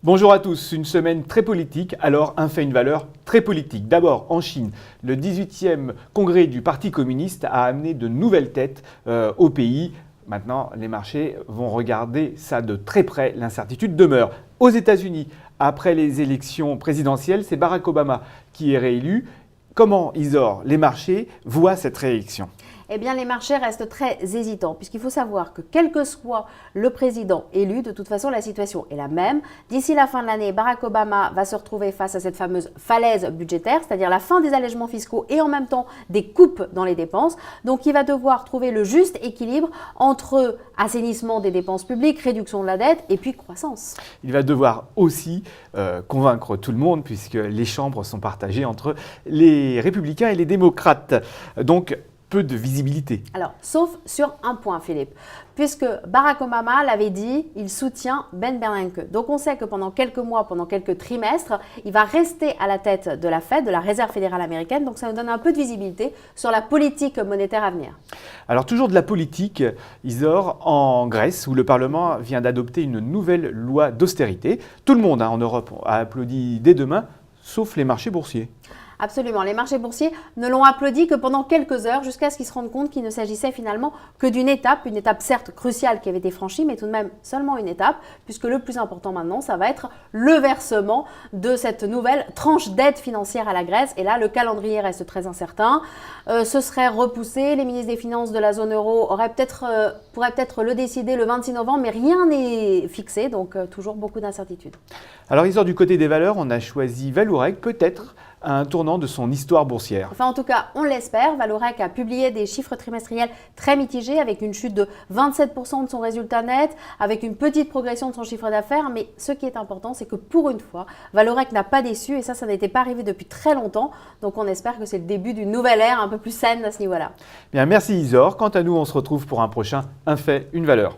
Bonjour à tous, une semaine très politique, alors un fait, une valeur très politique. D'abord, en Chine, le 18e congrès du Parti communiste a amené de nouvelles têtes au pays. Maintenant, les marchés vont regarder ça de très près, l'incertitude demeure. Aux États-Unis, après les élections présidentielles, c'est Barack Obama qui est réélu. Comment, Isor, les marchés voient cette réélection ? Eh bien, les marchés restent très hésitants, puisqu'il faut savoir que quel que soit le président élu, de toute façon, la situation est la même. D'ici la fin de l'année, Barack Obama va se retrouver face à cette fameuse falaise budgétaire, c'est-à-dire la fin des allègements fiscaux et en même temps des coupes dans les dépenses. Donc, il va devoir trouver le juste équilibre entre assainissement des dépenses publiques, réduction de la dette et puis croissance. Il va devoir aussi convaincre tout le monde, puisque les chambres sont partagées entre les républicains et les démocrates. Donc, peu de visibilité. Alors, sauf sur un point, Philippe, puisque Barack Obama l'avait dit, il soutient Ben Bernanke. Donc, on sait que pendant quelques mois, pendant quelques trimestres, il va rester à la tête de la Fed, de la Réserve fédérale américaine. Donc, ça nous donne un peu de visibilité sur la politique monétaire à venir. Alors, toujours de la politique, Isor, en Grèce, où le Parlement vient d'adopter une nouvelle loi d'austérité. Tout le monde en Europe a applaudi dès demain, sauf les marchés boursiers. Absolument. Les marchés boursiers ne l'ont applaudi que pendant quelques heures jusqu'à ce qu'ils se rendent compte qu'il ne s'agissait finalement que d'une étape certes cruciale qui avait été franchie, mais tout de même seulement une étape, puisque le plus important maintenant, ça va être le versement de cette nouvelle tranche d'aide financière à la Grèce. Et là, le calendrier reste très incertain. Ce serait repoussé. Les ministres des Finances de la zone euro pourraient peut-être le décider le 26 novembre, mais rien n'est fixé, donc toujours beaucoup d'incertitudes. Alors, Isor, du côté des valeurs, on a choisi Vallourec, peut-être à un tournant de son histoire boursière. Enfin, en tout cas, on l'espère. Vallourec a publié des chiffres trimestriels très mitigés avec une chute de 27% de son résultat net, avec une petite progression de son chiffre d'affaires. Mais ce qui est important, c'est que pour une fois, Vallourec n'a pas déçu et ça n'était pas arrivé depuis très longtemps. Donc, on espère que c'est le début d'une nouvelle ère un peu plus saine à ce niveau-là. Bien, merci Isor. Quant à nous, on se retrouve pour un prochain Un fait, une valeur.